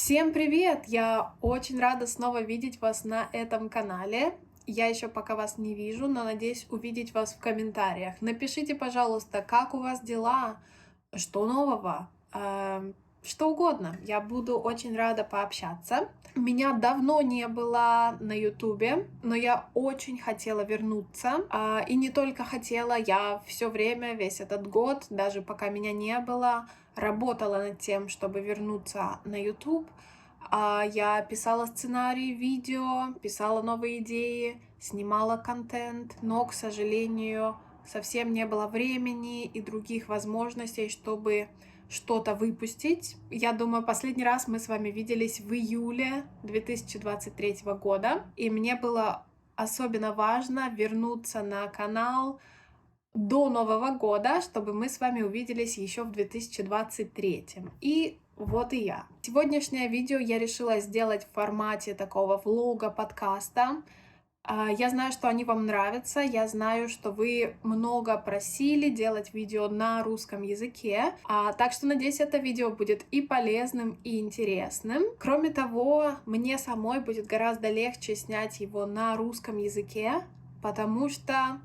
Всем привет! Я очень рада снова видеть вас на этом канале. Я еще пока вас не вижу, но надеюсь увидеть вас в комментариях. Напишите, пожалуйста, как у вас дела, что нового, что угодно. Я буду очень рада пообщаться. Меня давно не было на Ютубе, но я очень хотела вернуться. И не только хотела, я все время, весь этот год, даже пока меня не было, работала над тем, чтобы вернуться на YouTube. Я писала сценарии, видео, писала новые идеи, снимала контент, но, к сожалению, совсем не было времени и других возможностей, чтобы что-то выпустить. Я думаю, последний раз мы с вами виделись в июле 2023 года, и мне было особенно важно вернуться на канал до Нового года, чтобы мы с вами увиделись еще в 2023. И вот и я. Сегодняшнее видео я решила сделать в формате такого влога, подкаста. Я знаю, что они вам нравятся, я знаю, что вы много просили делать видео на русском языке, так что, надеюсь, это видео будет и полезным, и интересным. Кроме того, мне самой будет гораздо легче снять его на русском языке, потому что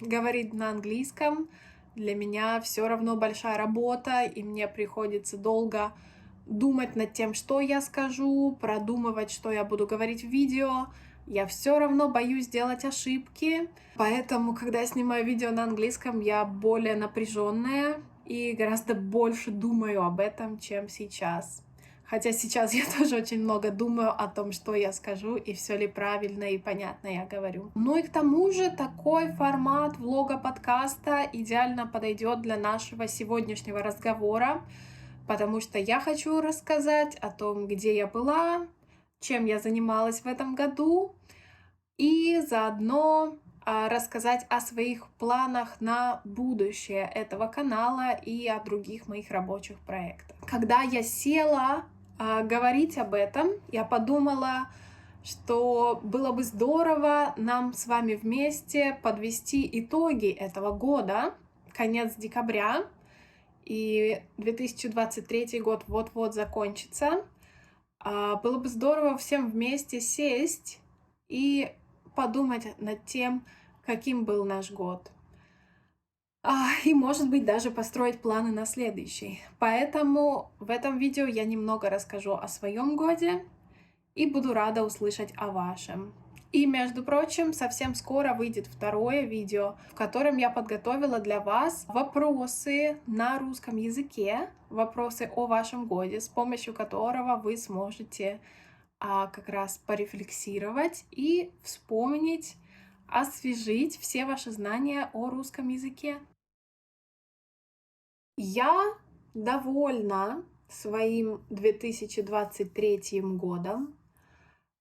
говорить на английском для меня все равно большая работа, и мне приходится долго думать над тем, что я скажу, продумывать, что я буду говорить в видео. Я все равно боюсь делать ошибки, поэтому, когда я снимаю видео на английском, я более напряженная и гораздо больше думаю об этом, чем сейчас. Хотя сейчас я тоже очень много думаю о том, что я скажу и все ли правильно и понятно я говорю. Ну и к тому же такой формат влога-подкаста идеально подойдет для нашего сегодняшнего разговора, потому что я хочу рассказать о том, где я была, чем я занималась в этом году, и заодно рассказать о своих планах на будущее этого канала и о других моих рабочих проектах. Когда я села говорить об этом, я подумала, что было бы здорово нам с вами вместе подвести итоги этого года, конец декабря, и 2023 год вот-вот закончится. Было бы здорово всем вместе сесть и подумать над тем, каким был наш год. И, может быть, даже построить планы на следующий. Поэтому в этом видео я немного расскажу о своем годе и буду рада услышать о вашем. И, между прочим, совсем скоро выйдет второе видео, в котором я подготовила для вас вопросы на русском языке, вопросы о вашем годе, с помощью которого вы сможете как раз порефлексировать и вспомнить, освежить все ваши знания о русском языке. Я довольна своим 2023 годом.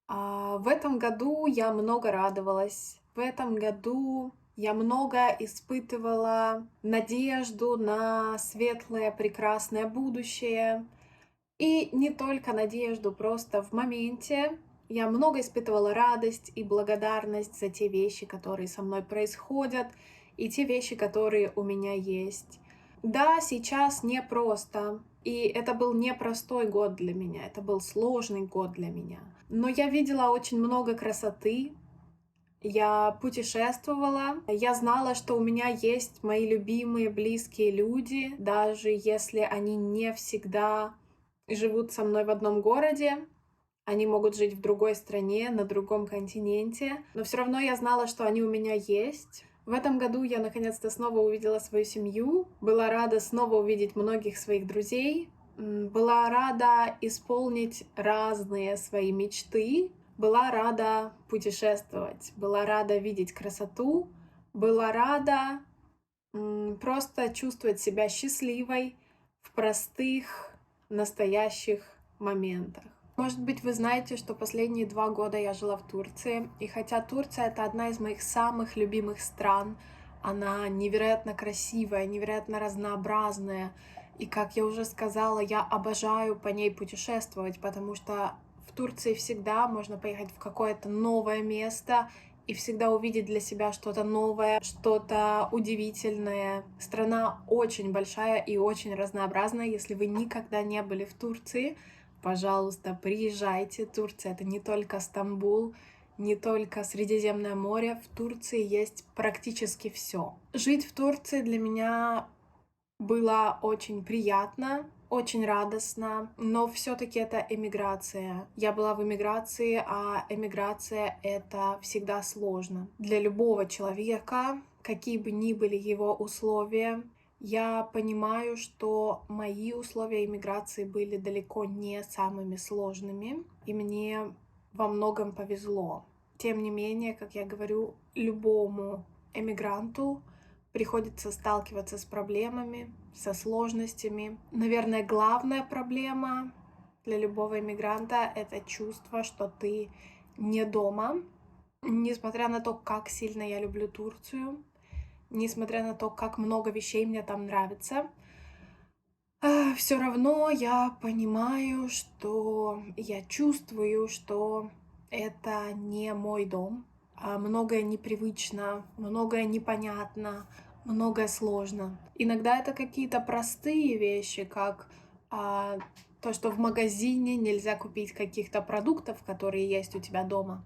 В этом году я много радовалась. В этом году я много испытывала надежду на светлое, прекрасное будущее. И не только надежду, просто в моменте я много испытывала радость и благодарность за те вещи, которые со мной происходят, и те вещи, которые у меня есть. Да, сейчас непросто, и это был непростой год для меня, это был сложный год для меня. Но я видела очень много красоты, я путешествовала, я знала, что у меня есть мои любимые, близкие люди, даже если они не всегда живут со мной в одном городе, они могут жить в другой стране, на другом континенте, но все равно я знала, что они у меня есть. В этом году я наконец-то снова увидела свою семью, была рада снова увидеть многих своих друзей, была рада исполнить разные свои мечты, была рада путешествовать, была рада видеть красоту, была рада просто чувствовать себя счастливой в простых, настоящих моментах. Может быть, вы знаете, что последние 2 года я жила в Турции, и хотя Турция — это одна из моих самых любимых стран, она невероятно красивая, невероятно разнообразная, и, как я уже сказала, я обожаю по ней путешествовать, потому что в Турции всегда можно поехать в какое-то новое место и всегда увидеть для себя что-то новое, что-то удивительное. Страна очень большая и очень разнообразная. Если вы никогда не были в Турции, пожалуйста, приезжайте. Турция — это не только Стамбул, не только Средиземное море. В Турции есть практически все. Жить в Турции для меня было очень приятно, очень радостно, но все-таки это эмиграция. Я была в эмиграции, а эмиграция — это всегда сложно. Для любого человека, какие бы ни были его условия, я понимаю, что мои условия иммиграции были далеко не самыми сложными, и мне во многом повезло. Тем не менее, как я говорю, любому эмигранту приходится сталкиваться с проблемами, со сложностями. Наверное, главная проблема для любого иммигранта — это чувство, что ты не дома. Несмотря на то, как сильно я люблю Турцию, несмотря на то, как много вещей мне там нравится, все равно я понимаю, что я чувствую, что это не мой дом. Многое непривычно, многое непонятно, многое сложно. Иногда это какие-то простые вещи, как то, что в магазине нельзя купить каких-то продуктов, которые есть у тебя дома.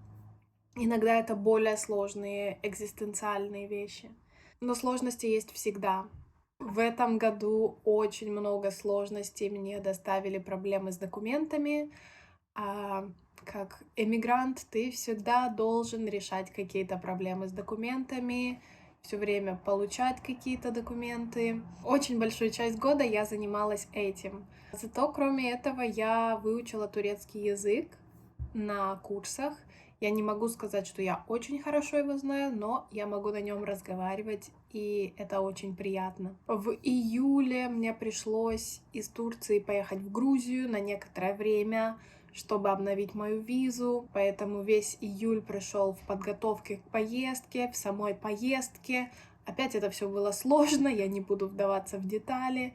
Иногда это более сложные экзистенциальные вещи. Но сложности есть всегда. В этом году очень много сложностей мне доставили проблемы с документами. Как эмигрант ты всегда должен решать какие-то проблемы с документами, все время получать какие-то документы. Очень большую часть года я занималась этим. Зато кроме этого я выучила турецкий язык на курсах. Я не могу сказать, что я очень хорошо его знаю, но я могу на нем разговаривать, и это очень приятно. В июле мне пришлось из Турции поехать в Грузию на некоторое время, чтобы обновить мою визу, поэтому весь июль прошел в подготовке к поездке, в самой поездке. Опять это все было сложно, я не буду вдаваться в детали.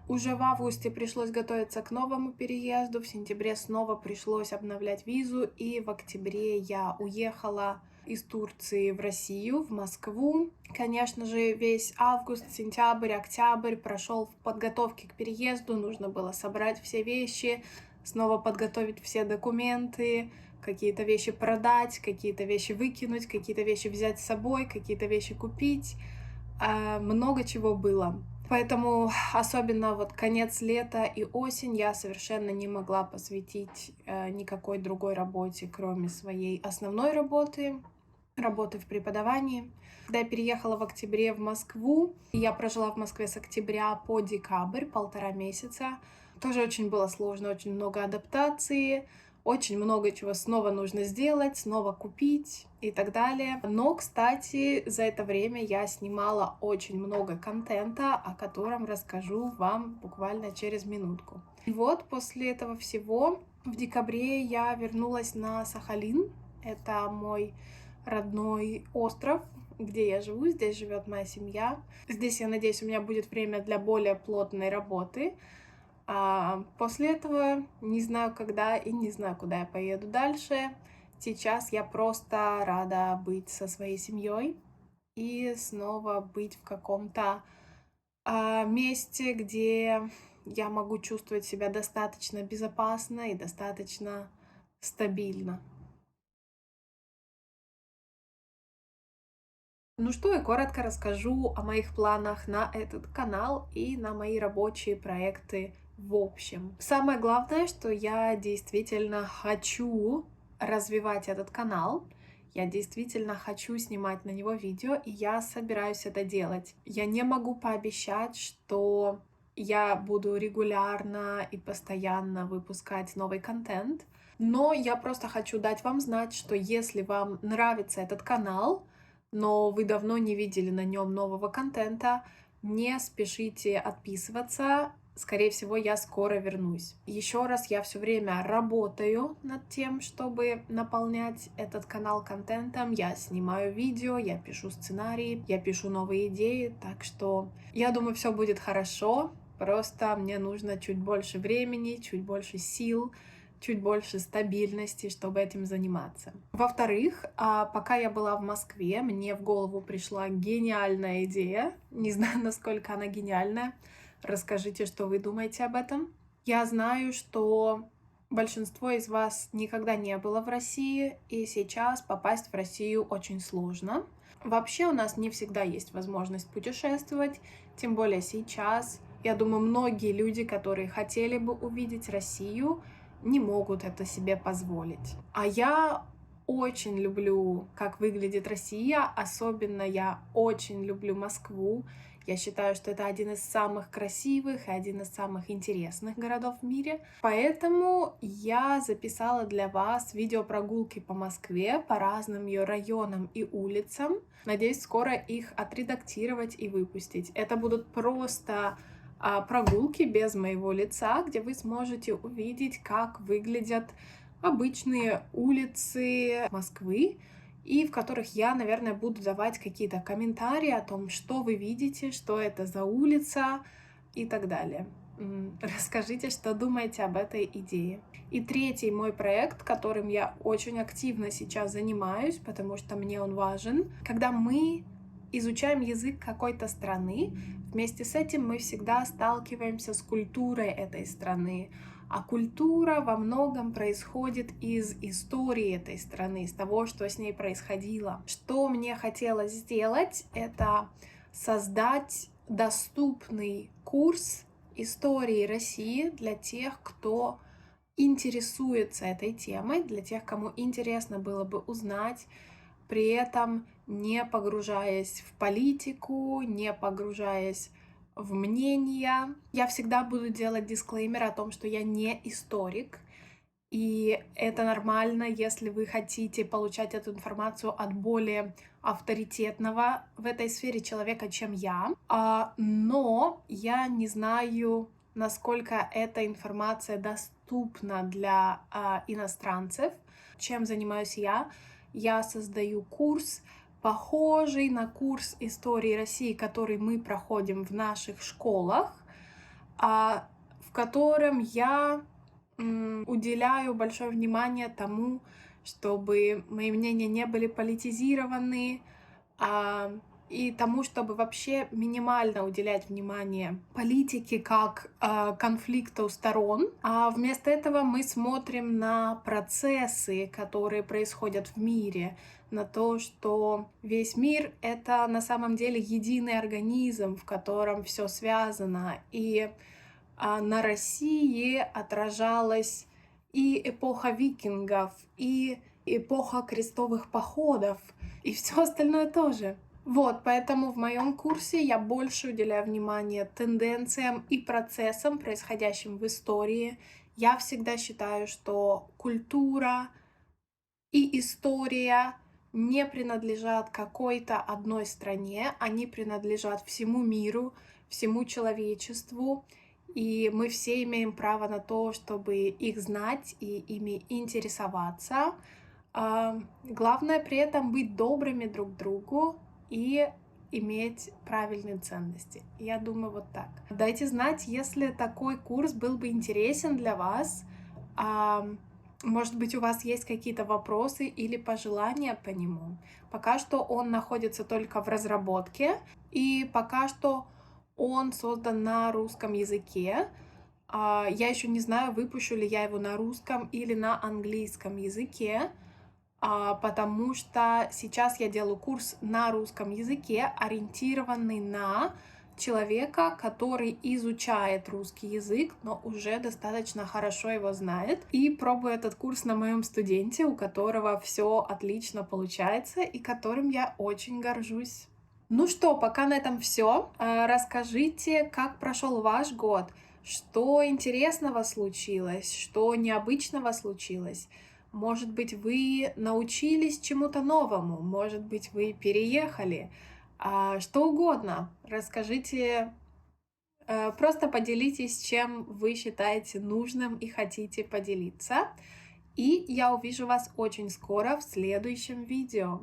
Уже в августе пришлось готовиться к новому переезду, в сентябре снова пришлось обновлять визу, и в октябре я уехала из Турции в Россию, в Москву. Конечно же, весь август, сентябрь, октябрь прошел в подготовке к переезду, нужно было собрать все вещи, снова подготовить все документы, какие-то вещи продать, какие-то вещи выкинуть, какие-то вещи взять с собой, какие-то вещи купить. Много чего было. Поэтому особенно вот конец лета и осень я совершенно не могла посвятить никакой другой работе, кроме своей основной работы в преподавании. Когда я переехала в октябре в Москву, я прожила в Москве с октября по декабрь, 1,5 месяца. Тоже очень было сложно, очень много адаптации, очень много чего снова нужно сделать, снова купить и так далее. Но, кстати, за это время я снимала очень много контента, о котором расскажу вам буквально через минутку. И вот после этого всего в декабре я вернулась на Сахалин. Это мой родной остров, где я живу, здесь живет моя семья. Здесь, я надеюсь, у меня будет время для более плотной работы. А после этого не знаю, когда и не знаю, куда я поеду дальше. Сейчас я просто рада быть со своей семьей и снова быть в каком-то месте, где я могу чувствовать себя достаточно безопасно и достаточно стабильно. Ну что, и коротко расскажу о моих планах на этот канал и на мои рабочие проекты в общем. Самое главное, что я действительно хочу развивать этот канал, я действительно хочу снимать на него видео, и я собираюсь это делать. Я не могу пообещать, что я буду регулярно и постоянно выпускать новый контент, но я просто хочу дать вам знать, что если вам нравится этот канал, но вы давно не видели на нем нового контента, не спешите отписываться. Скорее всего, я скоро вернусь. Еще раз, я все время работаю над тем, чтобы наполнять этот канал контентом. Я снимаю видео, я пишу сценарии, я пишу новые идеи. Так что я думаю, все будет хорошо. Просто мне нужно чуть больше времени, чуть больше сил, чуть больше стабильности, чтобы этим заниматься. Во-вторых, пока я была в Москве, мне в голову пришла гениальная идея. Не знаю, насколько она гениальная. Расскажите, что вы думаете об этом. Я знаю, что большинство из вас никогда не было в России, и сейчас попасть в Россию очень сложно. Вообще у нас не всегда есть возможность путешествовать, тем более сейчас. Я думаю, многие люди, которые хотели бы увидеть Россию, не могут это себе позволить. А я очень люблю, как выглядит Россия, особенно я очень люблю Москву. Я считаю, что это один из самых красивых и один из самых интересных городов в мире. Поэтому я записала для вас видеопрогулки по Москве, по разным ее районам и улицам. Надеюсь, скоро их отредактировать и выпустить. Это будут просто прогулки без моего лица, где вы сможете увидеть, как выглядят обычные улицы Москвы, и в которых я, наверное, буду давать какие-то комментарии о том, что вы видите, что это за улица и так далее. Расскажите, что думаете об этой идее. И третий мой проект, которым я очень активно сейчас занимаюсь, потому что мне он важен, когда мы изучаем язык какой-то страны, вместе с этим мы всегда сталкиваемся с культурой этой страны. А культура во многом происходит из истории этой страны, из того, что с ней происходило. Что мне хотелось сделать, это создать доступный курс истории России для тех, кто интересуется этой темой, для тех, кому интересно было бы узнать, при этом не погружаясь в политику, не погружаясь в мнения. Я всегда буду делать дисклеймер о том, что я не историк, и это нормально, если вы хотите получать эту информацию от более авторитетного в этой сфере человека, чем я. Но я не знаю, насколько эта информация доступна для иностранцев. Чем занимаюсь я? Я создаю курс, похожий на курс истории России, который мы проходим в наших школах, в котором я уделяю большое внимание тому, чтобы мои мнения не были политизированы, и тому, чтобы вообще минимально уделять внимание политике как конфликту сторон. А вместо этого мы смотрим на процессы, которые происходят в мире, на то, что весь мир — это на самом деле единый организм, в котором все связано. И на России отражалась и эпоха викингов, и эпоха крестовых походов, и все остальное тоже. Вот, поэтому в моем курсе я больше уделяю внимание тенденциям и процессам, происходящим в истории. Я всегда считаю, что культура и история не принадлежат какой-то одной стране, они принадлежат всему миру, всему человечеству, и мы все имеем право на то, чтобы их знать и ими интересоваться. Главное при этом быть добрыми друг к другу и иметь правильные ценности. Я думаю, вот так. Дайте знать, если такой курс был бы интересен для вас. Может быть, у вас есть какие-то вопросы или пожелания по нему. Пока что он находится только в разработке, и пока что он создан на русском языке. Я еще не знаю, выпущу ли я его на русском или на английском языке, потому что сейчас я делаю курс на русском языке, ориентированный на человека, который изучает русский язык, но уже достаточно хорошо его знает. И пробую этот курс на моем студенте, у которого все отлично получается и которым я очень горжусь. Ну что, пока на этом все. Расскажите, как прошел ваш год, что интересного случилось, что необычного случилось. Может быть, вы научились чему-то новому, может быть, вы переехали, что угодно. Расскажите, просто поделитесь, чем вы считаете нужным и хотите поделиться. И я увижу вас очень скоро в следующем видео.